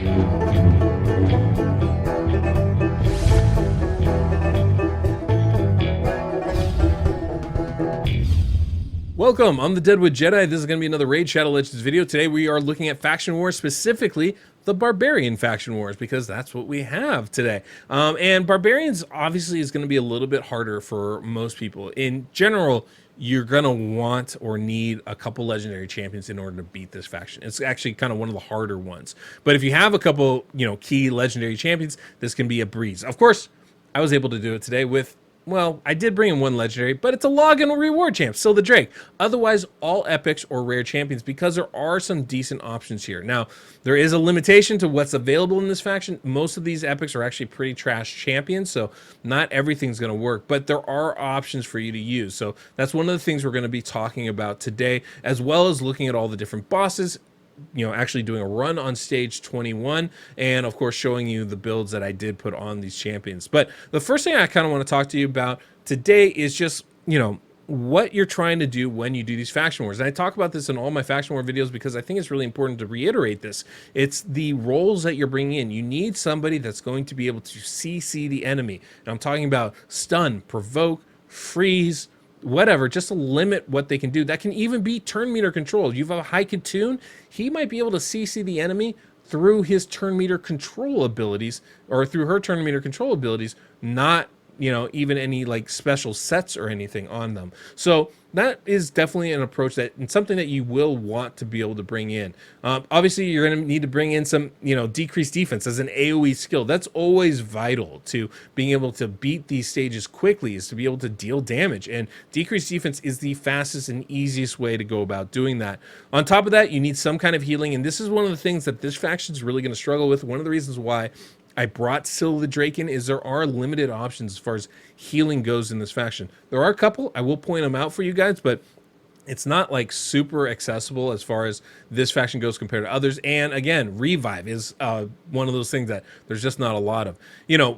Welcome, I'm the Deadwood Jedi. This is going to be another Raid Shadow Legends video. Today we are looking at Faction Wars, specifically the Barbarian Faction Wars, because that's what we have today. And Barbarians obviously is going to be a little bit harder for most people. In general, you're going to want or need a couple legendary champions in order to beat this faction. It's actually kind of one of the harder ones. But if you have a couple, key legendary champions, this can be a breeze. Of course, I was able to do it today with, well, I did bring in one legendary, but it's a log and a reward champ, still the Drake. Otherwise, all epics or rare champions, because there are some decent options here. Now, there is a limitation to what's available in this faction. Most of these epics are actually pretty trash champions, so not everything's going to work, but there are options for you to use. So that's one of the things we're going to be talking about today, as well as looking at all the different bosses, actually doing a run on stage 21, and of course showing you the builds that I did put on these champions. But the first thing I kind of want to talk to you about today is just, what you're trying to do when you do these faction wars. And I talk about this in all my faction war videos because I think it's really important to reiterate this. It's the roles that you're bringing in. You need somebody that's going to be able to CC the enemy. And I'm talking about stun, provoke, freeze, whatever, just to limit what they can do. That can even be turn meter control. You have a high tune, he might be able to CC the enemy through his turn meter control abilities, or through her turn meter control abilities, not even any like special sets or anything on them. So that is definitely an approach that, and something that you will want to be able to bring in. Obviously, you're going to need to bring in some, decreased defense as an AoE skill. That's always vital to being able to beat these stages quickly, is to be able to deal damage. And decreased defense is the fastest and easiest way to go about doing that. On top of that, you need some kind of healing. And this is one of the things that this faction is really going to struggle with. One of the reasons why I brought Syl the Drake in is there are limited options as far as healing goes in this faction. There are a couple, I will point them out for you guys, but it's not like super accessible as far as this faction goes compared to others. And again, revive is one of those things that there's just not a lot of.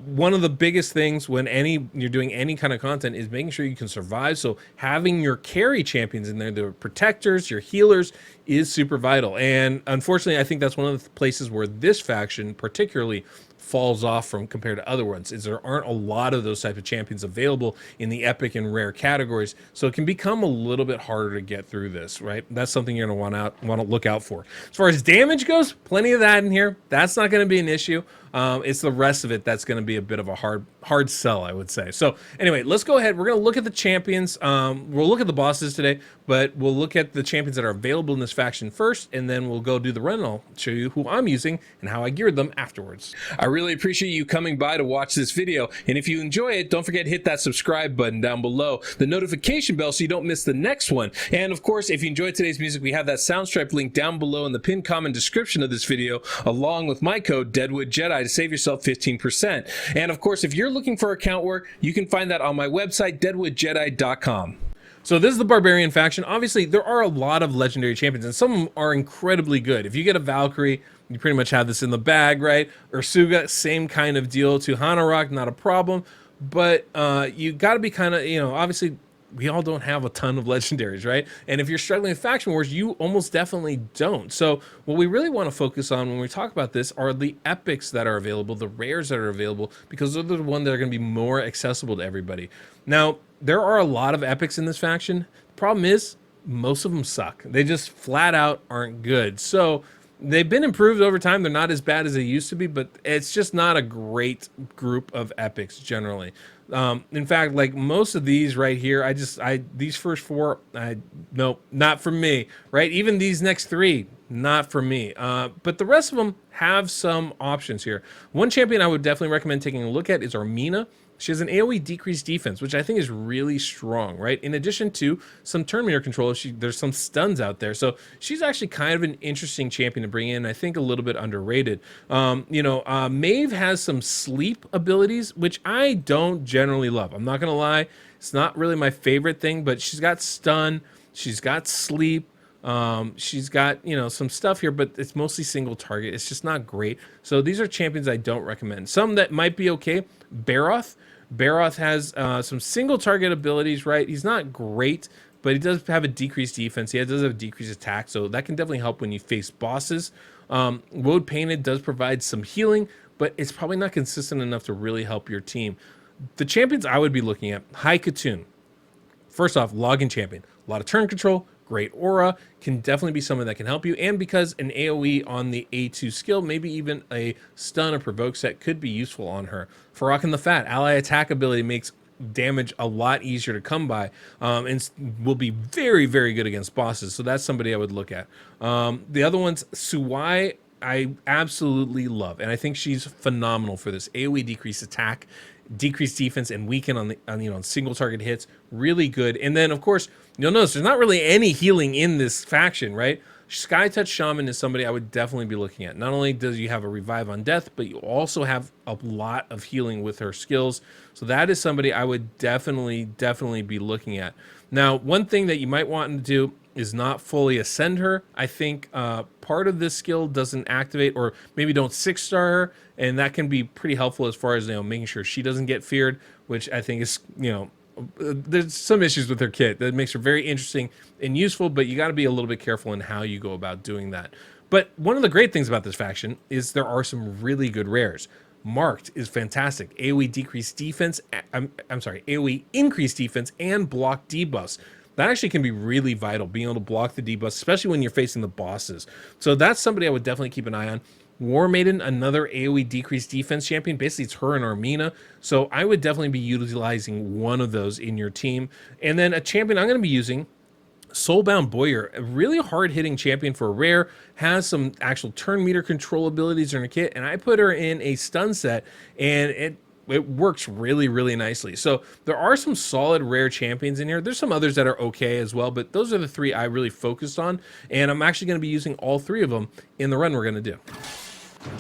One of the biggest things when you're doing any kind of content is making sure you can survive. So having your carry champions in there, the protectors, your healers, is super vital. And unfortunately, I think that's one of the places where this faction particularly falls off from compared to other ones, is there aren't a lot of those type of champions available in the epic and rare categories, so it can become a little bit harder to get through this, right? That's something you're going to want to look out for. As far as damage goes, plenty of that in here. That's not going to be an issue. It's the rest of it that's going to be a bit of a hard sell, I would say. So anyway, let's go ahead. We're going to look at the champions. We'll look at the bosses today, but we'll look at the champions that are available in this faction first, and then we'll go do the run, and I'll show you who I'm using and how I geared them afterwards. I really appreciate you coming by to watch this video, and if you enjoy it, don't forget to hit that subscribe button down below, the notification bell so you don't miss the next one. And of course, if you enjoyed today's music, we have that Soundstripe link down below in the pinned comment description of this video, along with my code DeadwoodJedi to save yourself 15%. And of course, if you're looking for account work, you can find that on my website, deadwoodjedi.com. So this is the Barbarian faction. Obviously, there are a lot of legendary champions, and some of them are incredibly good. If you get a Valkyrie, you pretty much have this in the bag, right? Ursuga, same kind of deal. To Hanorok, not a problem. But you got to be kind of, obviously, we all don't have a ton of legendaries, right? And if you're struggling with faction wars, you almost definitely don't. So what we really want to focus on when we talk about this are the epics that are available, the rares that are available, because they're the ones that are going to be more accessible to everybody. Now, there are a lot of epics in this faction. The problem is, most of them suck. They just flat out aren't good. So they've been improved over time. They're not as bad as they used to be, but it's just not a great group of epics generally. In fact, like most of these right here, these first four, nope, not for me, right? Even these next three, not for me. But the rest of them have some options here. One champion I would definitely recommend taking a look at is Armina. She has an AoE decreased defense, which I think is really strong, right? In addition to some turn meter control, there's some stuns out there. So she's actually kind of an interesting champion to bring in. I think a little bit underrated. Maeve has some sleep abilities, which I don't generally love. I'm not going to lie. It's not really my favorite thing, but she's got stun. She's got sleep. She's got, some stuff here, but it's mostly single target. It's just not great. So these are champions I don't recommend. Some that might be okay. Baroth. Baroth has some single target abilities, right? He's not great, but he does have a decreased defense. He does have a decreased attack, so that can definitely help when you face bosses. Woad Painted does provide some healing, but it's probably not consistent enough to really help your team. The champions I would be looking at, High Katoon. First off, login champion. A lot of turn control, great aura, can definitely be someone that can help you. And because an AoE on the A2 skill, maybe even a stun or provoke set could be useful on her. For rocking the Fat, ally attack ability makes damage a lot easier to come by, and will be very, very good against bosses. So that's somebody I would look at. The other ones, Suwai, I absolutely love, and I think she's phenomenal for this. AoE decrease attack, decrease defense, and weaken on single target hits. Really good. And then of course you'll notice there's not really any healing in this faction, right? Sky Touch Shaman is somebody I would definitely be looking at. Not only does you have a revive on death, but you also have a lot of healing with her skills. So that is somebody I would definitely be looking at. Now, one thing that you might want to do is not fully ascend her. I think part of this skill doesn't activate, or maybe don't 6-star her, and that can be pretty helpful as far as making sure she doesn't get feared, which I think is there's some issues with her kit that makes her very interesting and useful, but you got to be a little bit careful in how you go about doing that. But one of the great things about this faction is there are some really good rares. Marked is fantastic. AoE decreased defense, AoE increased defense and block debuffs. That actually can be really vital, being able to block the debuffs, especially when you're facing the bosses. So that's somebody I would definitely keep an eye on. War Maiden, another AoE decreased defense champion. Basically, it's her and Armina. So I would definitely be utilizing one of those in your team. And then a champion I'm going to be using, Soulbound Boyer, a really hard-hitting champion for a rare, has some actual turn meter control abilities in her kit, and I put her in a stun set, and it works really, really nicely. So there are some solid rare champions in here. There's some others that are okay as well, but those are the three I really focused on, and I'm actually going to be using all three of them in the run we're going to do.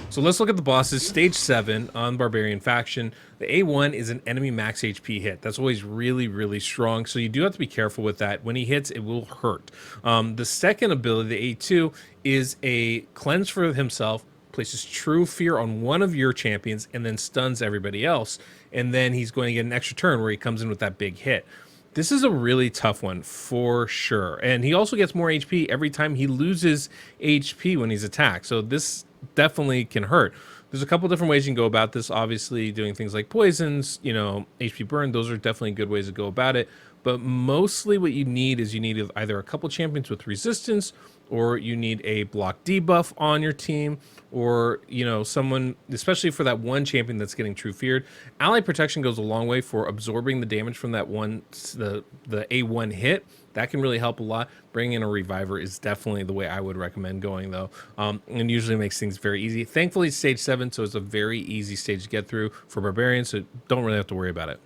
So let's look at the bosses. Stage 7 on Barbarian Faction. The A1 is an enemy max HP hit. That's always really, really strong, so you do have to be careful with that. When he hits, it will hurt. The second ability, the A2, is a cleanse for himself, places True Fear on one of your champions, and then stuns everybody else. And then he's going to get an extra turn where he comes in with that big hit. This is a really tough one for sure. And he also gets more HP every time he loses HP when he's attacked. So this definitely can hurt. There's a couple different ways you can go about this. Obviously, doing things like poisons, HP burn, those are definitely good ways to go about it. But mostly what you need is either a couple champions with resistance, or you need a block debuff on your team, or someone, especially for that one champion that's getting True Feared. Ally protection goes a long way for absorbing the damage from that the A1 hit. That can really help a lot. Bringing in a reviver is definitely the way I would recommend going, though, and usually makes things very easy. Thankfully, it's stage 7, so it's a very easy stage to get through for Barbarians, so don't really have to worry about it.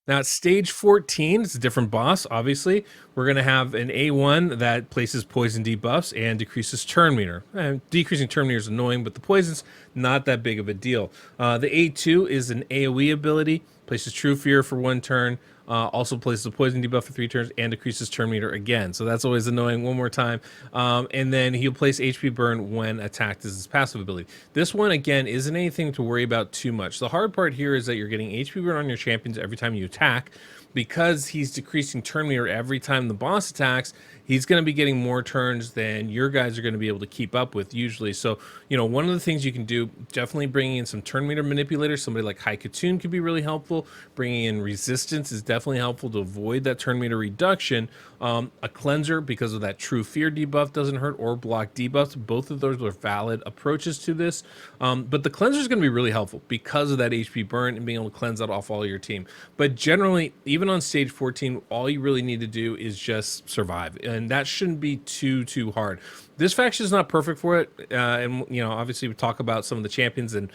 Now at stage 14, it's a different boss, obviously. We're going to have an A1 that places poison debuffs and decreases turn meter. Decreasing turn meter is annoying, but the poison's not that big of a deal. The A2 is an AoE ability, places True Fear for 1 turn, also places a poison debuff for 3 turns, and decreases turn meter again. So that's always annoying. One more time. And then he'll place HP burn when attacked as his passive ability. This one, again, isn't anything to worry about too much. The hard part here is that you're getting HP burn on your champions every time you attack. Because he's decreasing turn meter every time the boss attacks, he's going to be getting more turns than your guys are going to be able to keep up with usually. So, one of the things you can do, definitely bringing in some turn meter manipulators. Somebody like High Katoon could be really helpful. Bringing in resistance is definitely helpful to avoid that turn meter reduction. A cleanser, because of that True Fear debuff, doesn't hurt, or block debuffs. Both of those are valid approaches to this. But the cleanser is going to be really helpful because of that HP burn and being able to cleanse that off all your team. But generally, even on stage 14, all you really need to do is just survive, and that shouldn't be too hard. This faction is not perfect for it, and obviously we talk about some of the champions and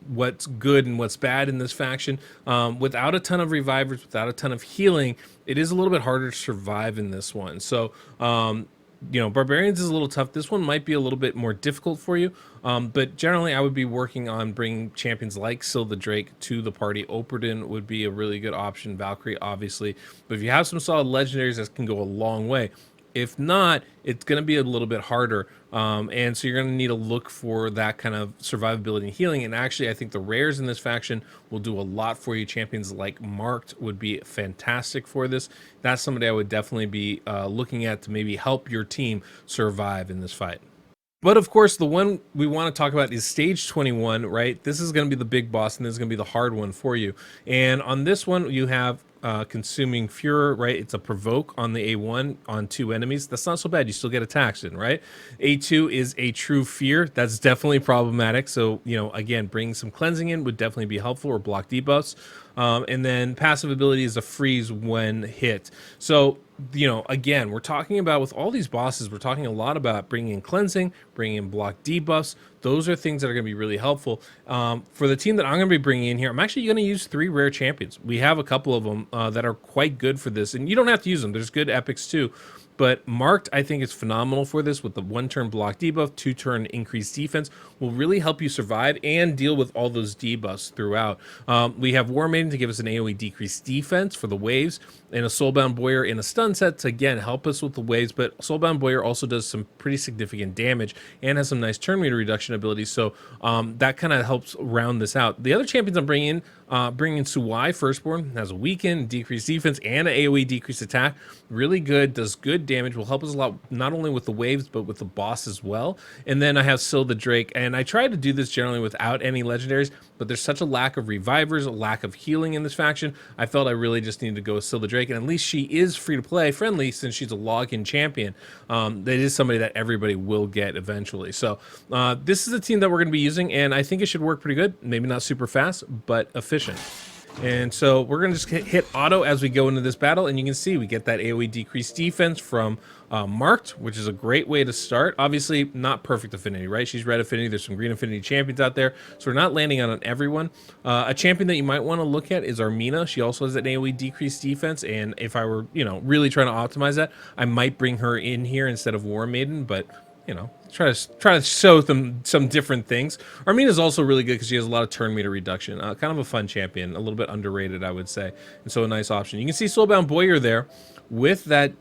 what's good and what's bad in this faction. Without a ton of revivers, without a ton of healing, it is a little bit harder to survive in this one. So Barbarians is a little tough. This one might be a little bit more difficult for you, but generally I would be working on bringing champions like Silva Drake to the party. Operdin would be a really good option, Valkyrie obviously, but if you have some solid legendaries, that can go a long way. If not, it's going to be a little bit harder, and so you're going to need to look for that kind of survivability and healing. And actually, I think the rares in this faction will do a lot for you. Champions like Marked would be fantastic for this. That's somebody I would definitely be looking at to maybe help your team survive in this fight. But of course, the one we want to talk about is stage 21, right? This is going to be the big boss, and this is going to be the hard one for you. And on this one, you have consuming Furor, right? It's a provoke on the A1 on 2 enemies. That's not so bad. You still get attacks in, right? A2 is a true fear. That's definitely problematic. So, you know, again, bringing some cleansing in would definitely be helpful, or block debuffs. And then passive ability is a freeze when hit. So, you know, again, we're talking about, with all these bosses, we're talking a lot about bringing in cleansing, bringing in block debuffs. Those are things that are going to be really helpful. For the team that I'm going to be bringing in here, I'm actually going to use 3 rare champions. We have a couple of them that are quite good for this, and you don't have to use them. There's good epics too. But Marked, I think, is phenomenal for this, with the 1-turn block debuff, 2-turn increased defense, will really help you survive and deal with all those debuffs throughout. We have War Maiden to give us an AoE decreased defense for the waves, and a Soulbound Boyar in a stun set to, again, help us with the waves. But Soulbound Boyar also does some pretty significant damage and has some nice turn meter reduction abilities, so that kind of helps round this out. The other champions I'm bringing in, Suwai, Firstborn, has a weaken, decreased defense, and an AoE decreased attack. Really good, does good damage, will help us a lot, not only with the waves, but with the boss as well. And then I have Syl the Drake, and I try to do this generally without any legendaries, but there's such a lack of revivers, a lack of healing in this faction. I felt I really just needed to go with Syl the Drake, and at least she is free to play friendly since she's a login champion. That is somebody that everybody will get eventually. So this is a team that we're going to be using, and I think it should work pretty good. Maybe not super fast, but efficient. And so we're going to just hit auto as we go into this battle, and you can see we get that AoE decreased defense from Marked, which is a great way to start. Obviously, not perfect affinity, right? She's red affinity. There's some green affinity champions out there, so we're not landing on everyone. A champion that you might want to look at is Armina. She also has an AoE decreased defense, and if I were, you know, really trying to optimize that, I might bring her in here instead of War Maiden, but you know, try to show them some different things. Armina is also really good because she has a lot of turn meter reduction. Kind of a fun champion, a little bit underrated, I would say, and so a nice option. You can see Soulbound Boyar there with that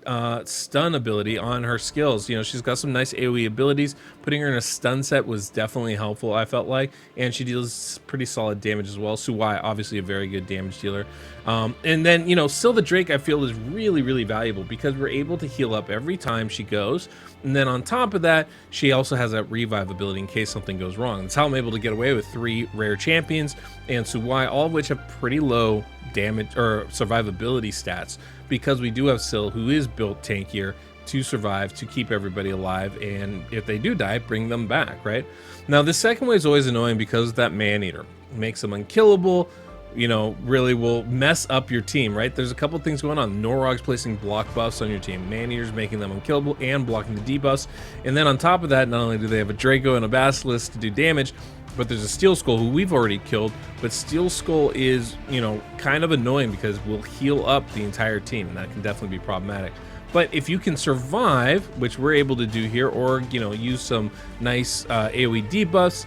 stun ability on her skills. You know, she's got some nice AoE abilities. Putting her in a stun set was definitely helpful, I felt like, and she deals pretty solid damage as well. Suwai, obviously a very good damage dealer. And then, you know, Syl the Drake, I feel, is really, really valuable because we're able to heal up every time she goes. And then on top of that, she also has that revive ability in case something goes wrong. That's how I'm able to get away with 3 rare champions and Suwai, all of which have pretty low damage or survivability stats, because we do have Syl, who is built tankier to survive, to keep everybody alive, and if they do die, bring them back, right? Now, the second way is always annoying because that Man-Eater makes them unkillable, you know, really will mess up your team, right? There's a couple things going on. Norog's placing block buffs on your team. Man-Eater's making them unkillable and blocking the debuffs. And then on top of that, not only do they have a Draco and a Basilisk to do damage, but there's a Steel Skull who we've already killed. But Steel Skull is, you know, kind of annoying because we'll heal up the entire team, and that can definitely be problematic. But if you can survive, which we're able to do here, or, you know, use some nice AoE debuffs,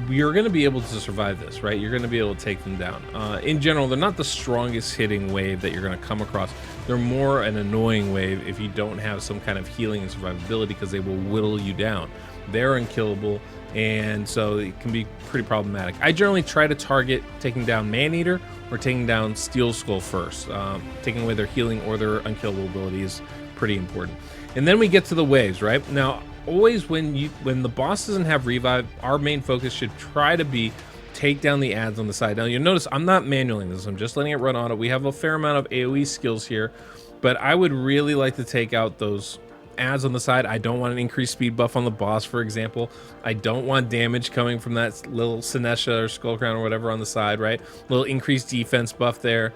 you're going to be able to survive this, right? You're going to be able to take them down. In general, they're not the strongest hitting wave that you're going to come across. They're more an annoying wave if you don't have some kind of healing and survivability, because they will whittle you down. They're unkillable, and so it can be pretty problematic. I generally try to target taking down Man-Eater or taking down Steel Skull first. Taking away their healing or their unkillable ability is pretty important. And then we get to the waves, right? Now, always when the boss doesn't have revive, our main focus should try to be take down the ads on the side. Now, you'll notice I'm not manualing this. I'm just letting it run auto. We have a fair amount of AoE skills here, but I would really like to take out those ads on the side. I don't want an increased speed buff on the boss, for example. I don't want damage coming from that little Sinesha or Skullcrown or whatever on the side, right? Little increased defense buff there.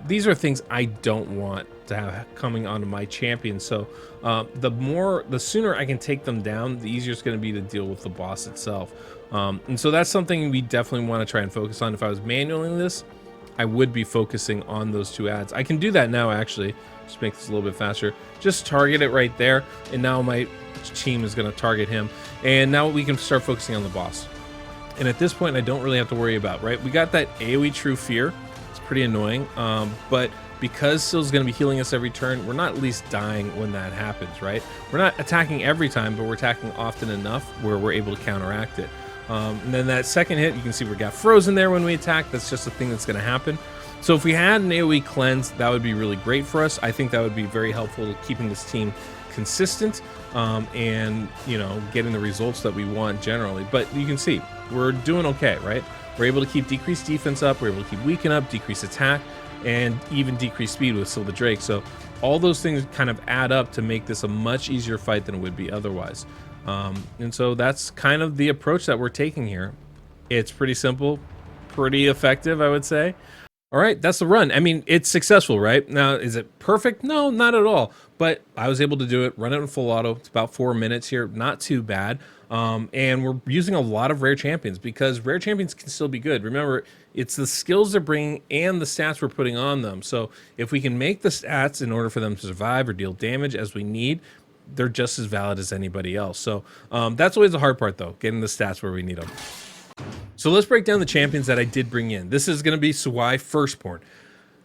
These are things I don't want to have coming onto my champion. So the sooner I can take them down, the easier it's going to be to deal with the boss itself. And so that's something we definitely want to try and focus on. If I was manualing this, I would be focusing on those 2 ads. I can do that now, actually. Just make this a little bit faster. Just target it right there, and now my team is going to target him. And now we can start focusing on the boss. And at this point, I don't really have to worry about, right? We got that AoE True Fear. It's pretty annoying, but because Syl's going to be healing us every turn, we're not at least dying when that happens, right? We're not attacking every time, but we're attacking often enough where we're able to counteract it. And then that second hit, you can see we got frozen there when we attack. That's just a thing that's going to happen. So if we had an AoE cleanse, that would be really great for us. I think that would be very helpful to keeping this team consistent and, you know, getting the results that we want generally. But you can see we're doing okay, right? We're able to keep decreased defense up, we're able to keep weaken up, decrease attack, and even decrease speed with Still the Drake. So all those things kind of add up to make this a much easier fight than it would be otherwise. And so that's kind of the approach that we're taking here. It's pretty simple, pretty effective, I would say. All right, that's the run. I mean, it's successful, right? Now, is it perfect? No, not at all. But I was able to do it, run it in full auto. It's about 4 minutes here, not too bad. And we're using a lot of rare champions because rare champions can still be good. Remember, it's the skills they're bringing and the stats we're putting on them. So if we can make the stats in order for them to survive or deal damage as we need, they're just as valid as anybody else. So that's always the hard part, though, getting the stats where we need them. So let's break down the champions that I did bring in. This is going to be Suai Firstborn.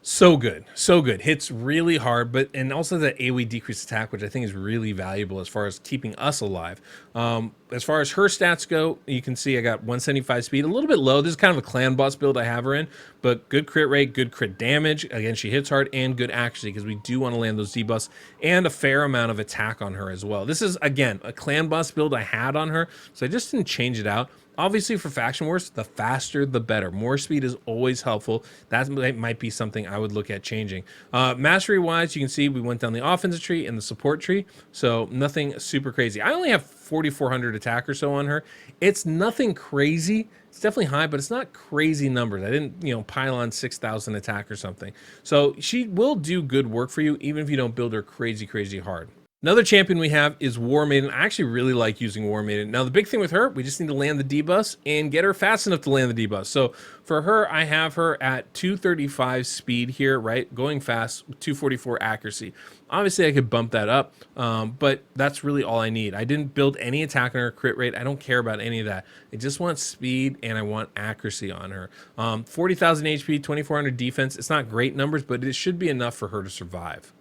So good, so good. Hits really hard, but and also the AoE decreased attack, which I think is really valuable as far as keeping us alive. As far as her stats go, you can see I got 175 speed, a little bit low. This is kind of a clan boss build I have her in, but good crit rate, good crit damage. Again, she hits hard and good accuracy because we do want to land those debuffs and a fair amount of attack on her as well. This is, again, a clan boss build I had on her, so I just didn't change it out. Obviously, for Faction Wars, the faster, the better. More speed is always helpful. That might be something I would look at changing. Mastery-wise, you can see we went down the offensive tree and the support tree, so nothing super crazy. I only have 4,400 attack or so on her. It's nothing crazy. It's definitely high, but it's not crazy numbers. I didn't, you know, pile on 6,000 attack or something. So she will do good work for you, even if you don't build her crazy, crazy hard. Another champion we have is War Maiden. I actually really like using War Maiden. Now, the big thing with her, we just need to land the debuffs and get her fast enough to land the debuffs. So for her, I have her at 235 speed here, right? Going fast, 244 accuracy. Obviously, I could bump that up, but that's really all I need. I didn't build any attack on her, crit rate. I don't care about any of that. I just want speed and I want accuracy on her. 40,000 HP, 2,400 defense. It's not great numbers, but it should be enough for her to survive.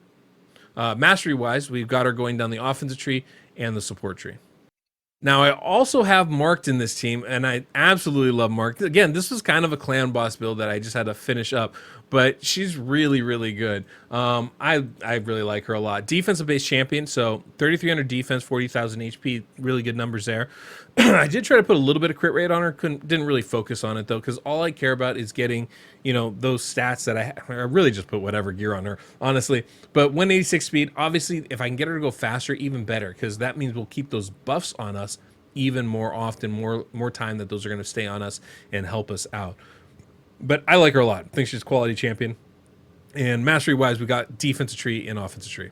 Mastery-wise, we've got her going down the offensive tree and the support tree. Now, I also have Marked in this team, and I absolutely love Marked. Again, this was kind of a clan boss build that I just had to finish up, but she's really, really good. I really like her a lot. Defensive-based champion, so 3,300 defense, 40,000 HP, really good numbers there. I did try to put a little bit of crit rate on her, didn't really focus on it, though, because all I care about is getting, you know, those stats that I really just put whatever gear on her, honestly. But 186 speed, obviously, if I can get her to go faster, even better, because that means we'll keep those buffs on us even more often, more time that those are going to stay on us and help us out. But I like her a lot. I think she's a quality champion. And mastery-wise, we got defensive tree and offensive tree.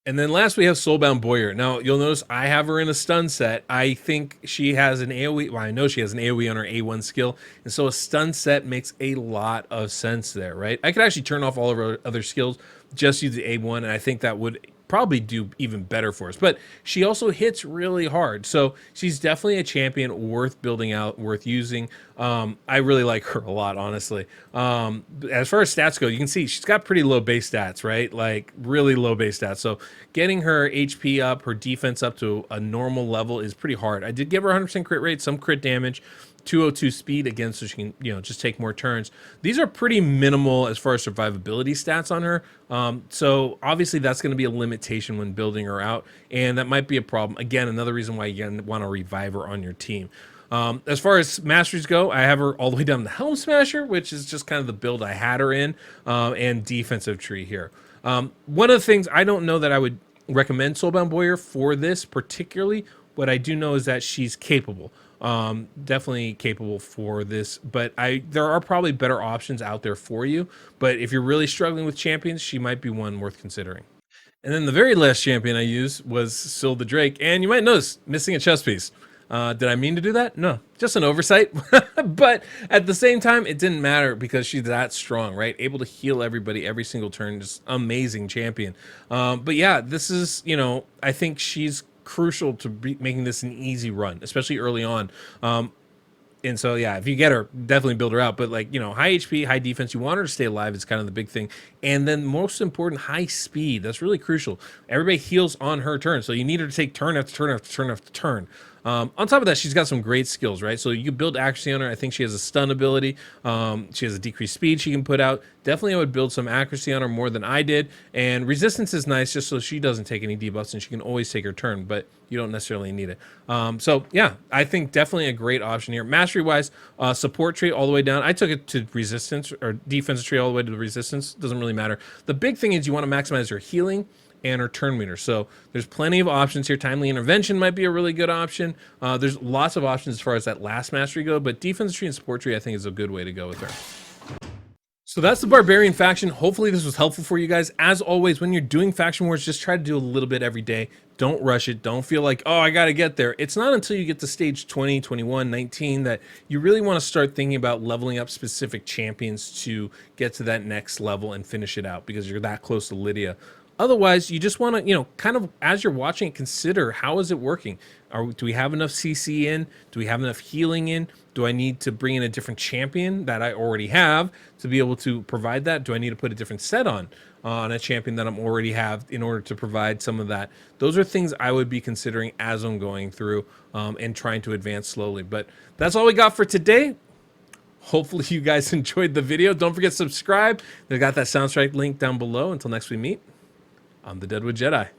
And then last we have Soulbound Boyar. Now, you'll notice I have her in a stun set. I think she has an AoE, well, I know she has an AoE on her A1 skill, and so a stun set makes a lot of sense there, right? I could actually turn off all of her other skills, just use the A1, and I think that would probably do even better for us. But she also hits really hard, so she's definitely a champion worth building out, worth using. I really like her a lot, honestly. As far as stats go, you can see she's got pretty low base stats, right? Like really low base stats. So getting her HP up, her defense up to a normal level is pretty hard. I did give her 100% crit rate, some crit damage, 202 speed again, so she can, you know, just take more turns. These are pretty minimal as far as survivability stats on her. So obviously that's going to be a limitation when building her out, and that might be a problem. Again, another reason why you want to revive her on your team. As far as masteries go, I have her all the way down to Helm Smasher, which is just kind of the build I had her in, and defensive tree here. One of the things, I don't know that I would recommend Soulbound Boyar for this particularly. What I do know is that she's capable. Definitely capable for this, but there are probably better options out there for you. But if you're really struggling with champions, she might be one worth considering. And then the very last champion I used was Still the Drake, and you might notice missing a chest piece. Did I mean to do that? No, just an oversight. But at the same time, it didn't matter because she's that strong, right? Able to heal everybody every single turn. Just amazing champion. But yeah, this is, you know, I think she's crucial to making this an easy run, especially early on. And so, yeah, if you get her, definitely build her out. But, like, you know, high HP, high defense, you want her to stay alive is kind of the big thing. And then most important, high speed. That's really crucial. Everybody heals on her turn, so you need her to take turn after turn after turn after turn. On top of that, she's got some great skills, right? So you can build accuracy on her. I think she has a stun ability. She has a decreased speed she can put out. Definitely I would build some accuracy on her more than I did. And resistance is nice just so she doesn't take any debuffs and she can always take her turn, but you don't necessarily need it. So yeah, I think definitely a great option here. Mastery wise, support tree all the way down. I took it to resistance, or defense tree all the way to the resistance. Doesn't really matter. The big thing is you want to maximize her healing and her turn meter. So there's plenty of options here. Timely intervention might be a really good option. There's lots of options as far as that last mastery go, but defense tree and support tree I think is a good way to go with her. So that's the Barbarian faction. Hopefully this was helpful for you guys. As always, when you're doing faction wars, just try to do a little bit every day. Don't rush it. Don't feel like, oh, I got to get there. It's not until you get to stage 20, 21, 19 that you really want to start thinking about leveling up specific champions to get to that next level and finish it out because you're that close to Lydia. Otherwise, you just want to, kind of as you're watching it, consider how is it working? Do we have enough CC in? Do we have enough healing in? Do I need to bring in a different champion that I already have to be able to provide that? Do I need to put a different set on a champion that I'm already have in order to provide some of that? Those are things I would be considering as I'm going through and trying to advance slowly. But that's all we got for today. Hopefully you guys enjoyed the video. Don't forget to subscribe. They've got that Soundstrike link down below. Until next we meet, I'm the Deadwood Jedi.